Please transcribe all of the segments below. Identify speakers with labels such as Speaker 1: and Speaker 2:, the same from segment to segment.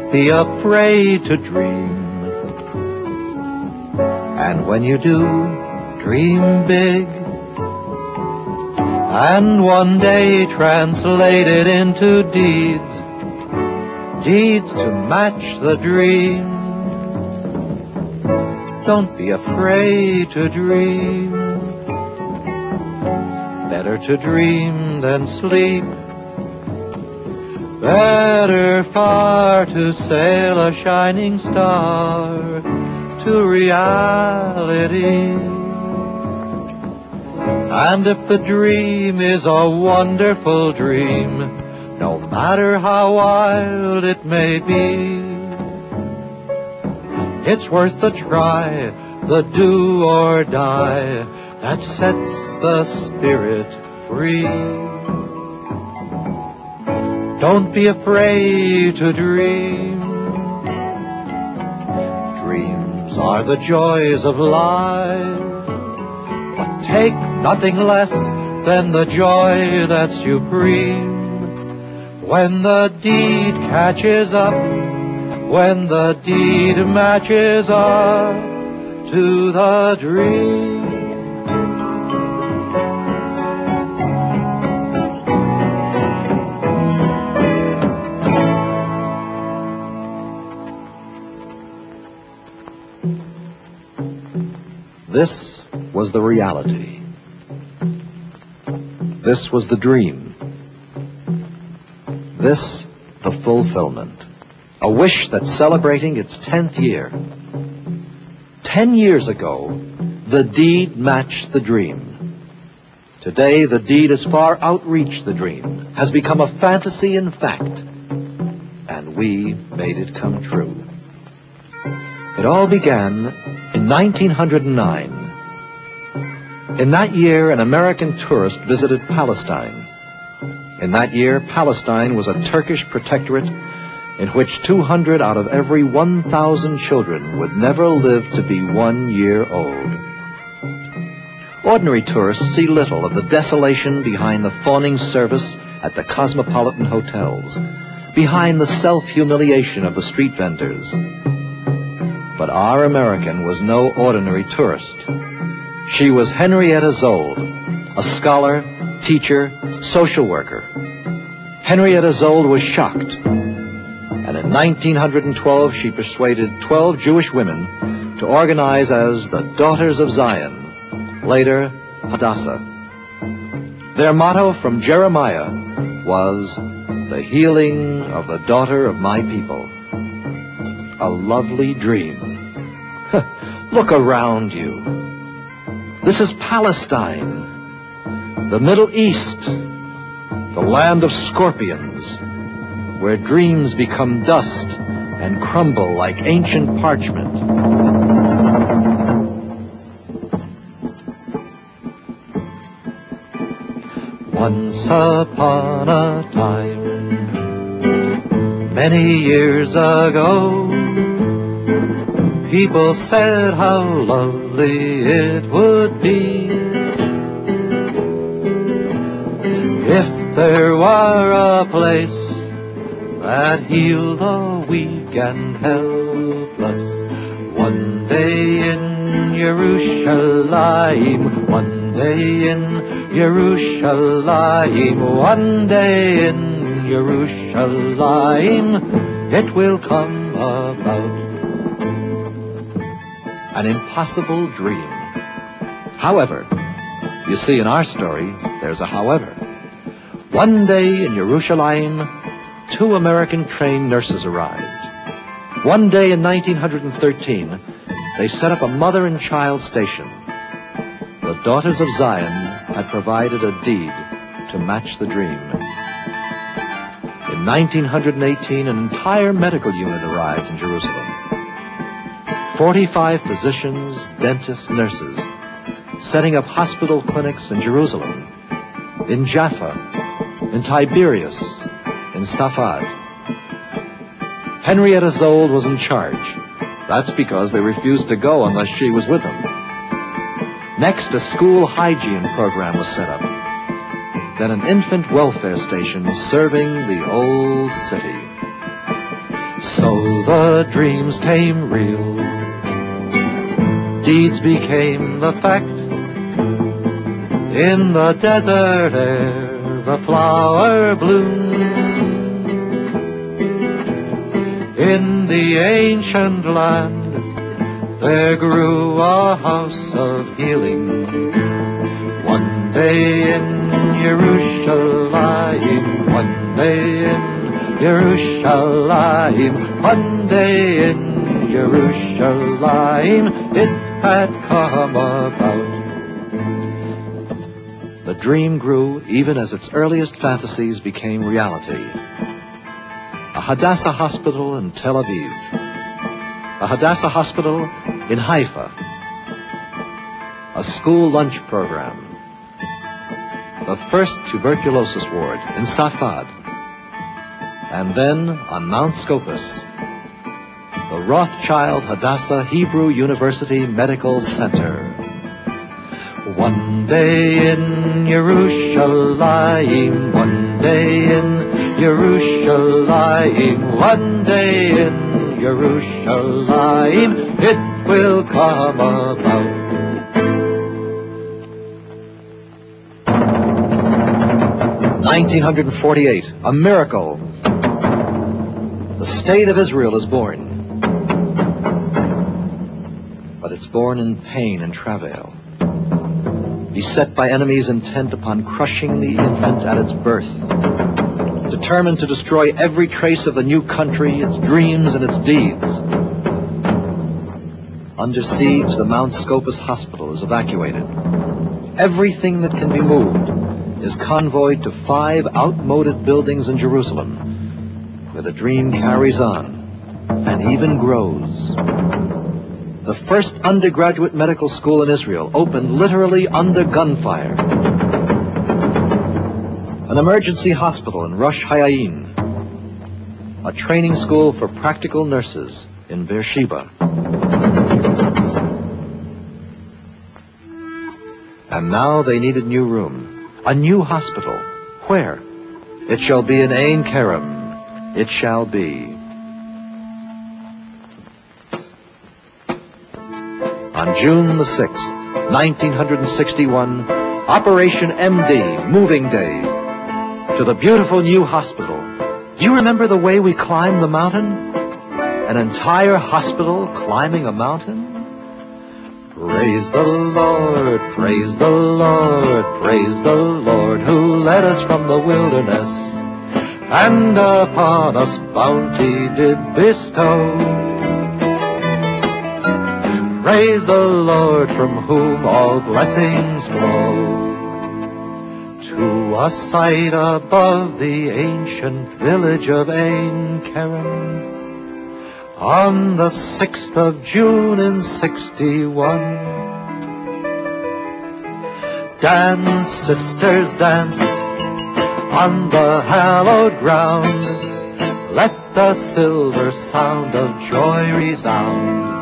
Speaker 1: Don't be afraid to dream. And when you do, dream big. And one day translate it into deeds, deeds to match the dream. Don't be afraid to dream. Better to dream than sleep. Better far to sail a shining star to reality. And if the dream is a wonderful dream, no matter how wild it may be, it's worth the try, the do or die that sets the spirit free. Don't be afraid to dream. Dreams are the joys of life, but take nothing less than the joy that's supreme. When the deed catches up, when the deed matches up to the dream.
Speaker 2: This was the reality. This was the dream. This, the fulfillment. A wish that's celebrating its 10th year. 10 years ago, the deed matched the dream. Today, the deed has far outreached the dream, has become a fantasy in fact, and we made it come true. It all began in 1909. In that year, an American tourist visited Palestine. In that year, Palestine was a Turkish protectorate in which 200 out of every 1,000 children would never live to be 1 year old. Ordinary tourists see little of the desolation behind the fawning service at the cosmopolitan hotels, behind the self-humiliation of the street vendors. But our American was no ordinary tourist. She was Henrietta Szold, a scholar, teacher, social worker. Henrietta Szold was shocked, and in 1912 she persuaded 12 Jewish women to organize as the Daughters of Zion, later Hadassah. Their motto from Jeremiah was, "The healing of the daughter of my people." A lovely dream. Look around you. This is Palestine, the Middle East, the land of scorpions, where dreams become dust and crumble like ancient parchment. Once upon a time, many years ago, people said how lovely it would be if there were a place that healed the weak and helpless. One day in Jerusalem, one day in Jerusalem, one day in Jerusalem, it will come about. An impossible dream. However, you see, in our story, there's a however. One day in Jerusalem, 2 American trained nurses arrived. One day in 1913, they set up a mother and child station. The Daughters of Zion had provided a deed to match the dream. In 1918, an entire medical unit arrived in Jerusalem. 45 physicians, dentists, nurses, setting up hospital clinics in Jerusalem, in Jaffa, in Tiberias, in Safad. Henrietta Szold was in charge. That's because they refused to go unless she was with them. Next, a school hygiene program was set up. Then an infant welfare station serving the old city.
Speaker 1: So the dreams came real, deeds became the fact. In the desert air the flower bloomed, in the ancient land there grew a house of healing. One day in Jerusalem, one day in Jerusalem, one day in Jerusalem, it had come about. The dream grew even as its earliest fantasies became reality. A Hadassah hospital in Tel Aviv, a Hadassah hospital in Haifa, a school lunch program, the first tuberculosis ward in Safad, and then on Mount Scopus, the Rothschild Hadassah Hebrew University Medical Center. One day in Jerusalem, one day in Jerusalem, one day in Jerusalem, it will come about. "1948, a miracle. The state of Israel is born. But it's born in pain and travail, beset by enemies intent upon crushing the infant at its birth, determined to destroy every trace of the new country, its dreams and its deeds. Under siege, the Mount Scopus Hospital is evacuated. Everything that can be moved is convoyed to 5 outmoded buildings in Jerusalem, where the dream carries on and even grows. The first undergraduate medical school in Israel opened literally under gunfire. An emergency hospital in Rosh Hayyin, a training school for practical nurses in Beersheba. And now they needed new room, a new hospital. Where? It shall be in Ein Kerem. It shall be. On June the 6th, 1961, Operation MD, Moving Day, to the beautiful new hospital. Do you remember the way we climbed the mountain? An entire hospital climbing a mountain? Praise the Lord, praise the Lord, praise the Lord, who led us from the wilderness, and upon us bounty did bestow. Praise the Lord, from whom all blessings flow. To a sight above the ancient village of Ein Kerem, on the 6th of June in 61. Dance, sisters, dance on the hallowed ground. Let the silver sound of joy resound.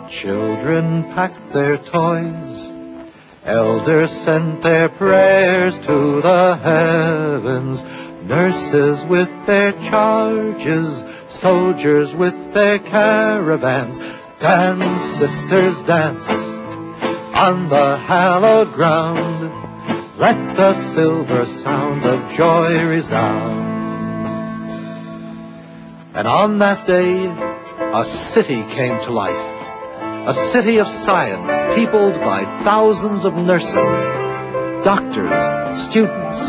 Speaker 1: Children packed their toys, elders sent their prayers to the heavens, nurses with their charges, soldiers with their caravans. Dance, sisters, dance on the hallowed ground. Let the silver sound of joy resound. And on that day, a city came to life. A city of science, peopled by thousands of nurses, doctors, students,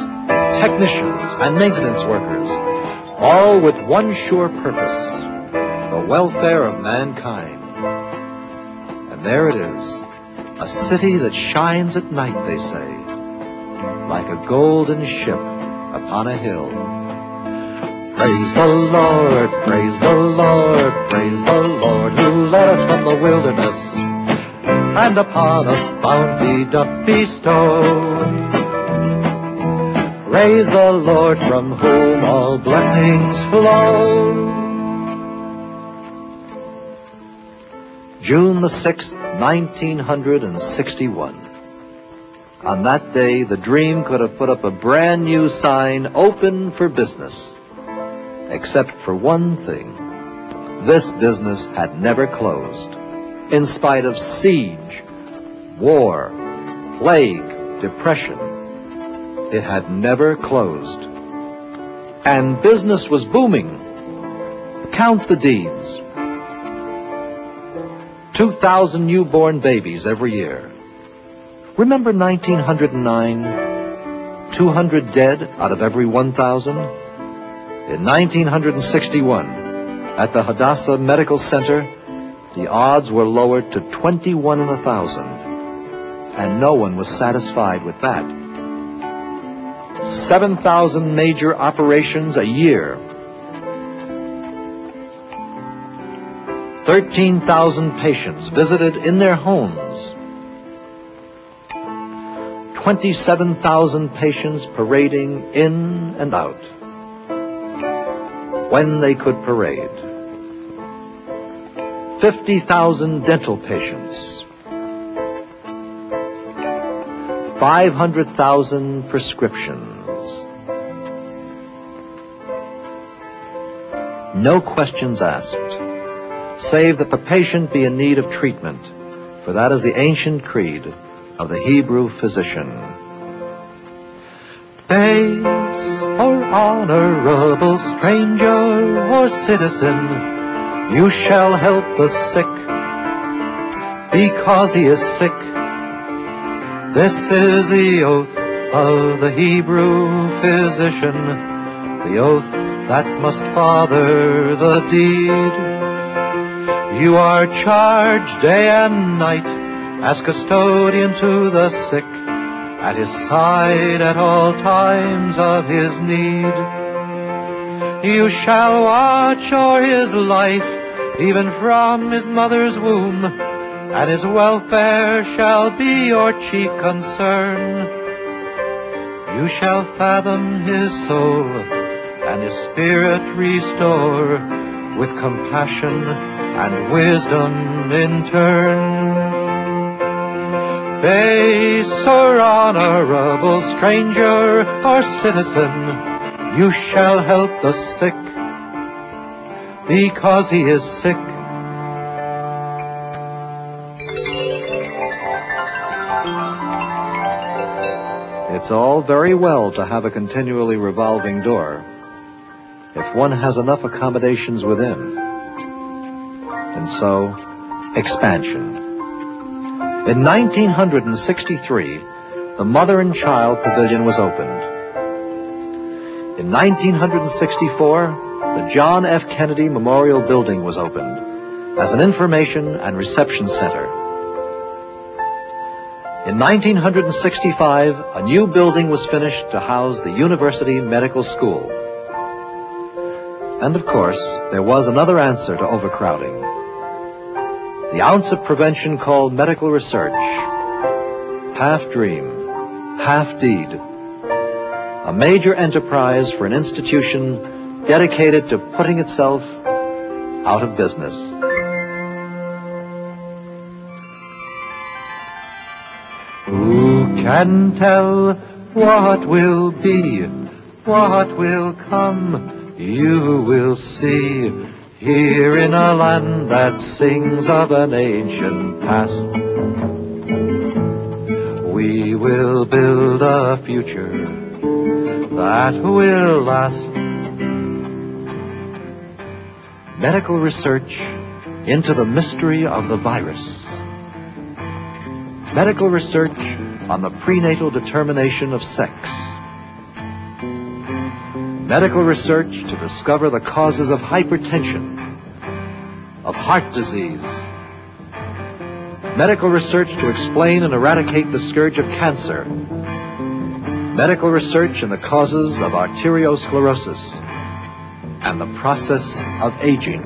Speaker 1: technicians, and maintenance workers, all with one sure purpose, the welfare of mankind. And there it is, a city that shines at night, they say, like a golden ship upon a hill. Praise the Lord, praise the Lord, praise the Lord, who led us from the wilderness, and upon us bounty doth bestow. Praise the Lord, from whom all blessings flow. June the 6th, 1961. On that day, the dream could have put up a brand new sign, open for business.
Speaker 2: except for one thing. This business had never closed. In spite of siege, war, plague, depression, it had never closed. And business was booming. Count the deeds. 2,000 newborn babies every year. Remember 1909? 200 dead out of every 1,000? In 1961, at the Hadassah Medical Center, the odds were lowered to 21 in 1,000, and no one was satisfied with that. 7,000 major operations a year. 13,000 patients visited in their homes. 27,000 patients parading in and out when they could parade. 50,000 dental patients. 500,000 prescriptions. No questions asked, save that the patient be in need of treatment, for that is the ancient creed of the Hebrew physician.
Speaker 1: Base or honorable stranger or citizen, you shall help the sick, because he is sick. This is the oath of the Hebrew physician, the oath that must father the deed. You are charged day and night as custodian to the sick, at his side at all times of his need. You shall watch o'er his life, even from his mother's womb, and his welfare shall be your chief concern. You shall fathom his soul, and his spirit restore, with compassion and wisdom in turn. Base or honorable stranger or citizen, you shall help the sick, because he is sick.
Speaker 2: It's all very well to have a continually revolving door, if one has enough accommodations within. And so, expansion. In 1963, the Mother and Child Pavilion was opened. In 1964, the John F. Kennedy Memorial Building was opened as an information and reception center. In 1965, a new building was finished to house the University Medical School. And of course, there was another answer to overcrowding. The ounce of prevention called medical research. Half dream, half deed. A major enterprise for an institution dedicated to putting itself out of business.
Speaker 1: Who can tell what will be, what will come? You will see, here in a land that sings of an ancient past. We will build a future that will last.
Speaker 2: Medical research into the mystery of the virus. Medical research on the prenatal determination of sex. Medical research to discover the causes of hypertension, of heart disease. Medical research to explain and eradicate the scourge of cancer. Medical research in the causes of arteriosclerosis and the process of aging.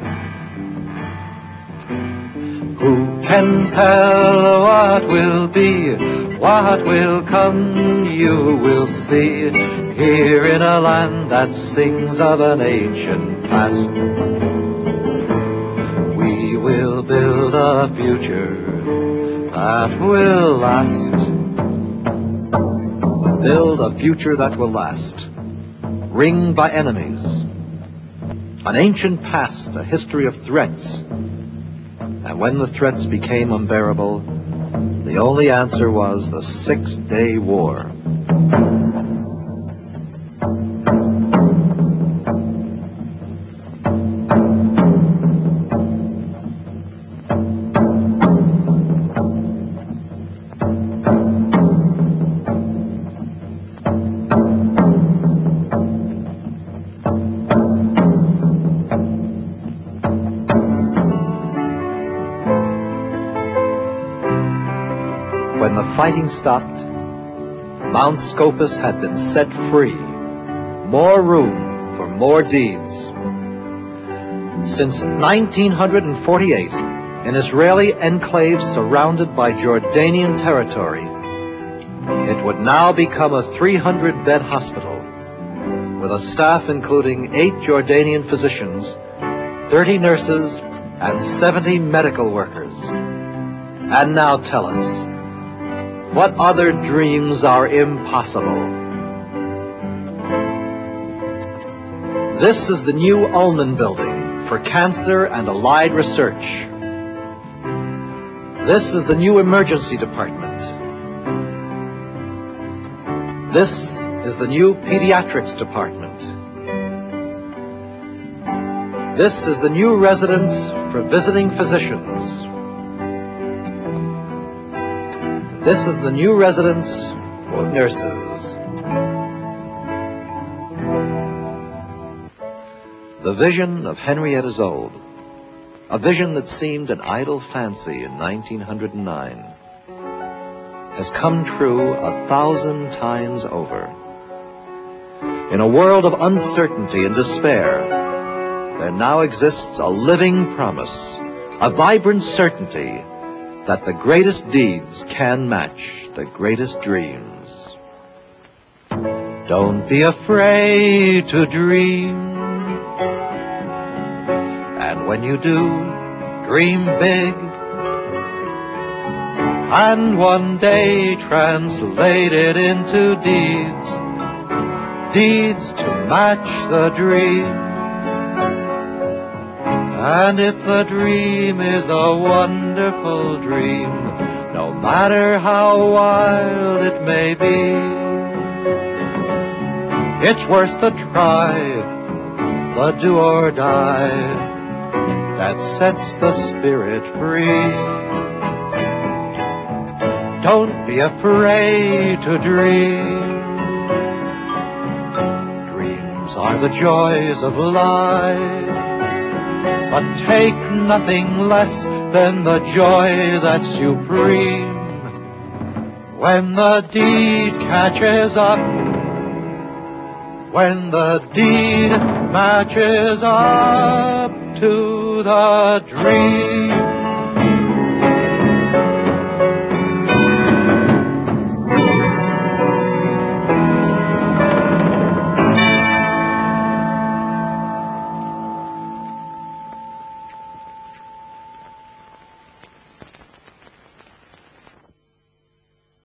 Speaker 1: Who can tell what will be, what will come? You will see, here in a land that sings of an ancient past. We will build a future that will last.
Speaker 2: Build a future that will last. Ringed by enemies,
Speaker 1: An ancient past, a history of threats. And when the threats became unbearable, the only answer was the 6-Day War. When the fighting stopped, Mount Scopus had been set free. More room for more deeds. Since 1948, an Israeli enclave surrounded by Jordanian territory, it would now become a 300-bed hospital with a staff including 8 Jordanian physicians, 30 nurses, and 70 medical workers. And now tell us, what other dreams are impossible? This is the new Ullman Building for cancer and allied research. This is the new emergency department. This is the new pediatrics department. This is the new residence for visiting physicians. This is the new residence for nurses. The vision of Henrietta Szold, a vision that seemed an idle fancy in 1909, has come true 1,000 times over. In a world of uncertainty and despair, there now exists a living promise, a vibrant certainty that the greatest deeds can match the greatest dreams. Don't be afraid to dream. And when you do, dream big. And one day translate it into deeds, deeds to match the dream. And if the dream is a wonderful dream, no matter how wild it may be, it's worth the try, the do or die, that sets the spirit free. Don't be afraid to dream. Dreams are the joys of life, but take nothing less than the joy that's supreme. When the deed catches up, when the deed matches up to the dream.